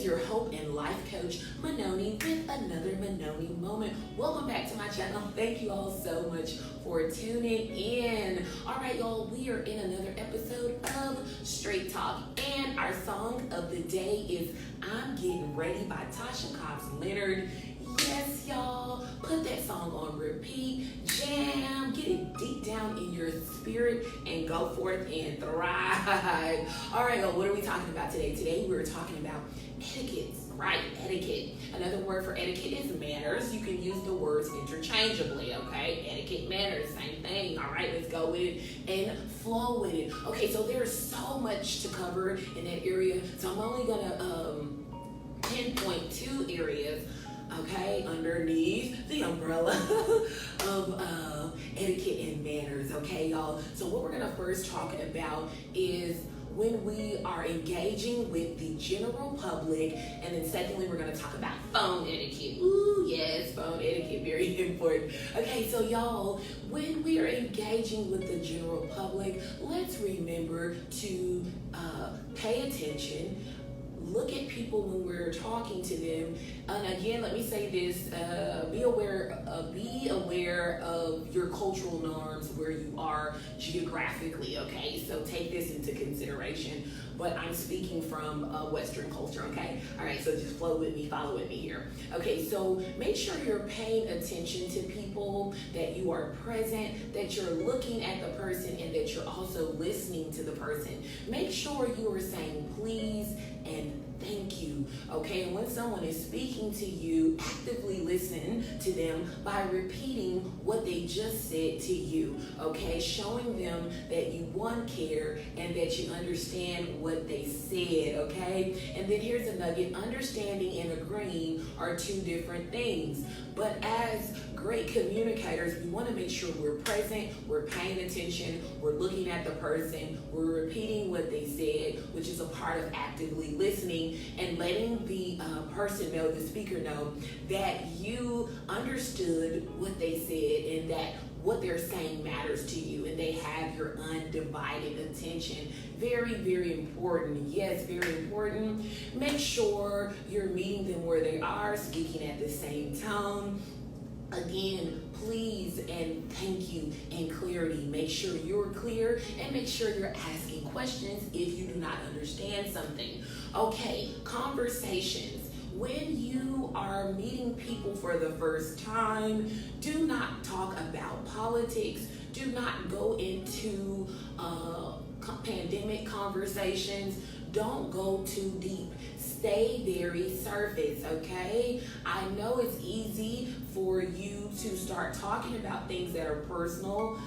your hope and life coach, Manonie, with another Manonie moment. Welcome back to my channel. Thank you all so much for tuning in. All right, y'all, we are in another episode of Straight Talk, and our song of the day is I'm Getting Ready by Tasha, Cobbs, Leonard. Yes, y'all, put that song on repeat, jam, get it deep down in your spirit, and go forth and thrive. All right, y'all, what are we talking about today? Today we're talking about etiquette, right? Etiquette. Another word for etiquette is manners. You can use the words interchangeably, okay? Etiquette, manners, same thing. All right, let's go with it and flow with it. Okay, so there's so much to cover in that area, so I'm only gonna pinpoint two areas, okay, underneath the umbrella of etiquette and manners, okay, y'all? So what we're gonna first talk about is when we are engaging with the general public, and then secondly, we're gonna talk about phone etiquette. Ooh, yes, phone etiquette, very important. Okay, so y'all, when we are engaging with the general public, let's remember to pay attention. Look at people when we're talking to them. And again, let me say this, be aware of your cultural norms where you are geographically, okay? So take this into consideration, but I'm speaking from Western culture, okay? All right, so just flow with me, follow with me here. Okay, so make sure you're paying attention to people, that you are present, that you're looking at the person, and that you're also listening to the person. Make sure you are saying please and thank you, okay? And when someone is speaking to you, actively listen to them by repeating what they just said to you, okay? Showing them that you care and that you understand what they said, okay? And then here's a nugget: understanding and agreeing are two different things. But as great communicators, we want to make sure we're present, we're paying attention, we're looking at the person, we're repeating what they said, which is a part of actively listening and letting the person know, the speaker know, that you understood what they said and that what they're saying matters to you and they have your undivided attention. Very, very important. Yes, very important. Make sure you're meeting them where they are, speaking at the same tone. Again, please and thank you and clarity. Make sure you're clear and make sure you're asking questions if you do not understand something. Okay, conversations. When you are meeting people for the first time, do not talk about politics. Do not go into pandemic conversations. Don't go too deep. Stay very surface, okay? I know it's easy for you to start talking about things that are personal,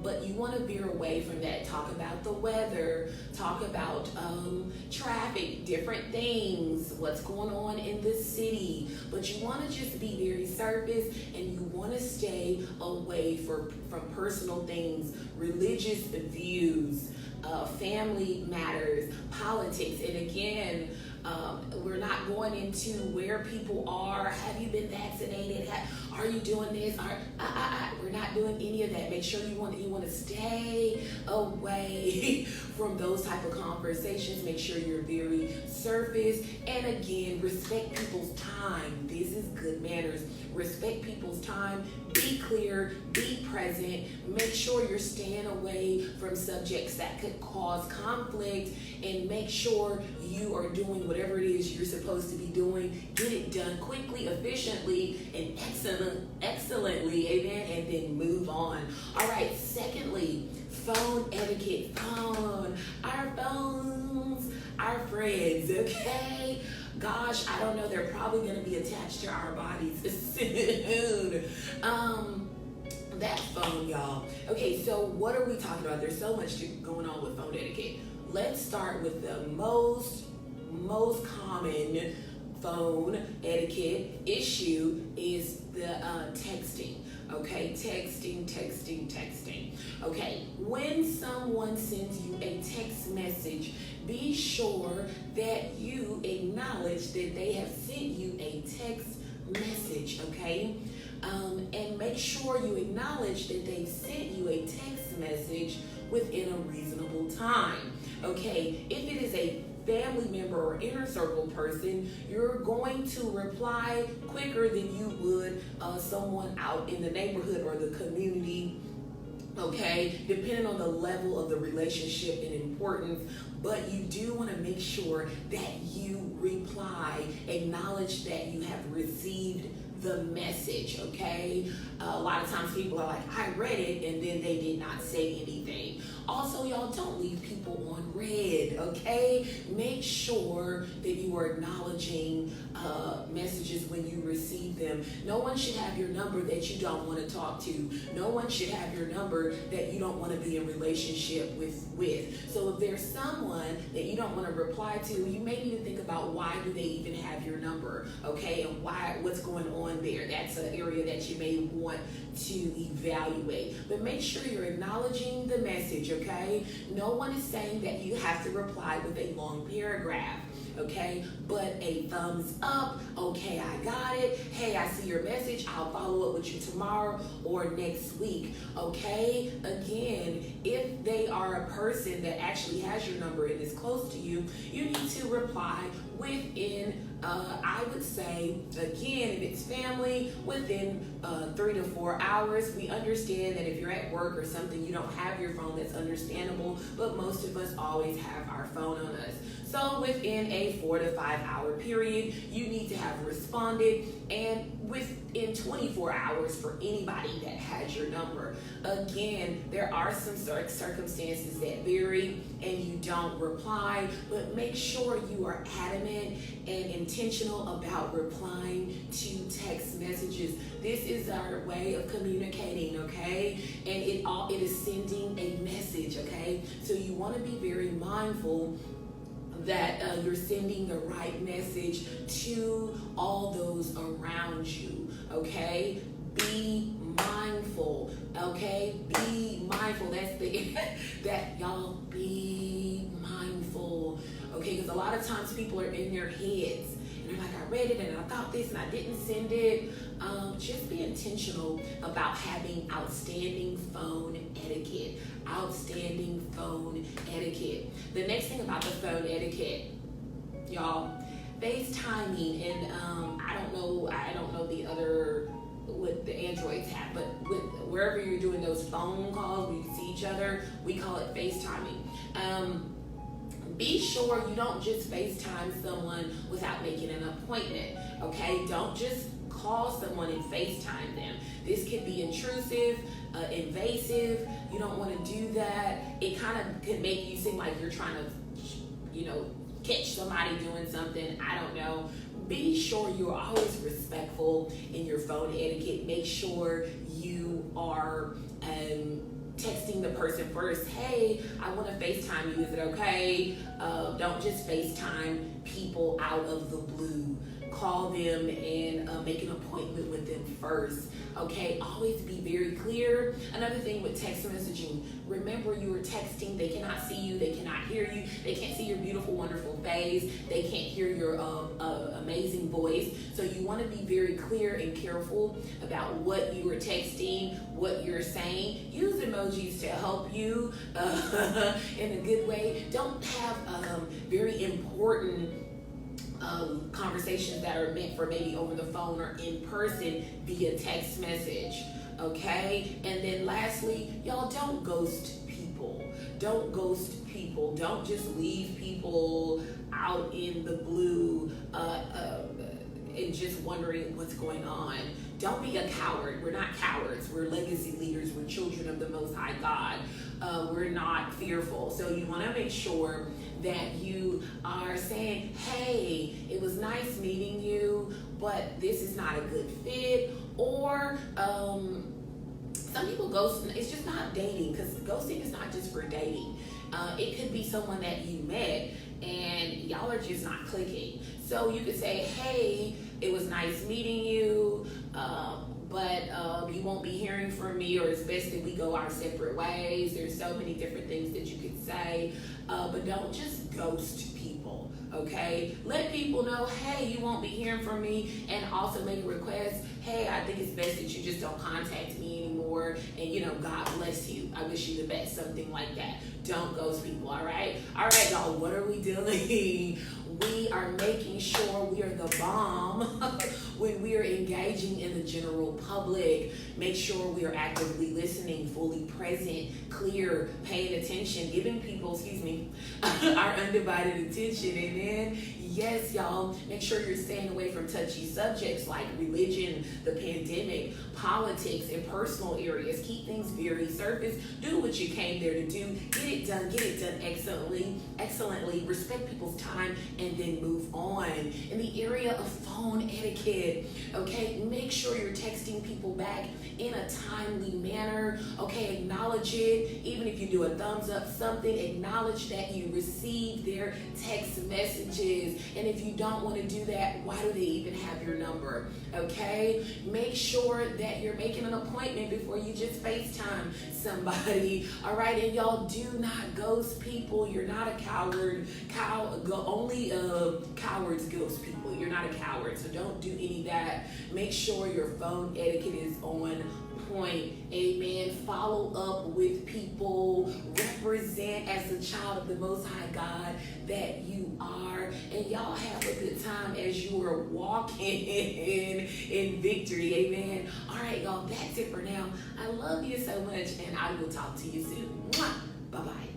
but you want to veer away from that. Talk about the weather, talk about traffic, different things, what's going on in the city, but you want to just be very surface and you want to stay away from personal things, religious views, family matters, politics. And again, we're not going into where people are. Have you been vaccinated? Are you doing this? We're not doing any of that. Make sure you want to stay away from those type of conversations. Make sure you're very surface. And again, respect people's time. This is good manners. Respect people's time. Be clear. Be present. Make sure you're staying away from subjects that could cause conflict, and make sure you are doing whatever it is you're supposed to be doing. Get it done quickly, efficiently, and excellently, amen, and then move on. All right, secondly, phone etiquette. Our phones, our friends, okay? Gosh, I don't know, they're probably going to be attached to our bodies soon. That phone, y'all. Okay, so what are we talking about? There's so much going on with phone etiquette. Let's start with the most common phone etiquette issue is the texting. Okay, texting. Okay, when someone sends you a text message, be sure that you acknowledge that they have sent you a text message, okay? And make sure you acknowledge that they sent you a text message within a reasonable time. Okay, if it is a family member or inner circle person, you're going to reply quicker than you would someone out in the neighborhood or the community, okay, depending on the level of the relationship and importance. But you do want to make sure that you reply, acknowledge that you have received the message, okay? A lot of times people are like, I read it, and then they did not say anything. Also, y'all, don't leave people on red, okay? Make sure that you are acknowledging messages when you receive them. No one should have your number that you don't want to talk to. No one should have your number that you don't want to be in relationship with. So if there's someone that you don't want to reply to, you may need to think about why do they even have your number, okay? And what's going on there. That's an area that you may want to evaluate. But make sure you're acknowledging the message, okay? No one is saying that you have to reply with a long paragraph, okay? But a thumbs up, okay, I got it. Hey, I see your message. I'll follow up with you tomorrow or next week, okay? Again, if they are a person that actually has your number and is close to you, you need to reply within, I would say, again, if it's family, within 3 to 4 hours. We understand that if you're at work or something, you don't have your phone. That's understandable, but most of us always have our phone on us. So within a 4 to 5 hour period, you need to have responded, and within 24 hours for anybody that has your number. Again, there are some circumstances that vary and you don't reply, but make sure you are adamant and intentional about replying to text messages. This is our way of communicating, okay? And it is sending a message, okay? So you want to be very mindful that you're sending the right message to all those around you, okay? Be mindful, okay? Be mindful. That's the, that y'all be mindful, okay? Because a lot of times people are in their heads and they're like, I read it and I thought this and I didn't send it. Just be intentional about having outstanding phone etiquette. Outstanding phone etiquette. The next thing about the phone etiquette, y'all, FaceTiming, and I don't know the other what the Androids have, but wherever you're doing those phone calls where you see each other, we call it FaceTiming. Be sure you don't just FaceTime someone without making an appointment, okay? Don't just call someone and FaceTime them. This can be intrusive, invasive. You don't want to do that. It kind of can make you seem like you're trying to, catch somebody doing something. I don't know. Be sure you're always respectful in your phone etiquette. Make sure you are texting the person first. Hey, I want to FaceTime you. Is it okay? Don't just FaceTime people out of the blue. Call them and make an appointment with them first, okay? Always be very clear. Another thing with text messaging, remember you are texting. They cannot see you. They cannot hear you. They can't see your beautiful, wonderful face. They can't hear your amazing voice. So you want to be very clear and careful about what you are texting, what you're saying. Use emojis to help you in a good way. Don't have very important conversations that are meant for maybe over the phone or in person via text message, okay? And then lastly, y'all, don't ghost people. Don't ghost people. Don't just leave people out in the blue and just wondering what's going on. Don't be a coward. We're not cowards. We're legacy leaders. We're children of the Most High God. We're not fearful. So you want to make sure that you are saying, hey, it was nice meeting you, but this is not a good fit. Or some people ghost, it's just not dating, because ghosting is not just for dating. It could be someone that you met and y'all are just not clicking. So you could say, hey, it was nice meeting you, but you won't be hearing from me, or it's best that we go our separate ways. There's so many different things that you could say, but don't just ghost people, okay? Let people know, hey, you won't be hearing from me, and also make a request, hey, I think it's best that you just don't contact me anymore, and God bless you. I wish you the best, something like that. Don't ghost people, all right? All right, y'all, what are we doing? We are making sure we are the bomb when we are engaging in the general public. Make sure we are actively listening, fully present, clear, paying attention, giving people, our undivided attention. Amen. Yes, y'all, make sure you're staying away from touchy subjects like religion, the pandemic, politics, and personal areas. Keep things very surface. Do what you came there to do. Get it done excellently. Respect people's time and then move on. In the area of phone etiquette, okay, make sure you're texting people back in a timely manner. Okay, acknowledge it. Even if you do a thumbs up something, acknowledge that you received their text messages. And if you don't want to do that, why do they even have your number? Okay, make sure that you're making an appointment before you just FaceTime somebody. All right, and y'all, do not ghost people. You're not a coward. Only cowards ghost people. You're not a coward, so don't do any of that. Make sure your phone etiquette is on point. Amen. Follow up with people. Represent as the child of the Most High God that you are. And y'all have a good time as you are walking in victory. Amen. All right, y'all, that's it for now. I love you so much, and I will talk to you soon. Mwah. Bye-bye.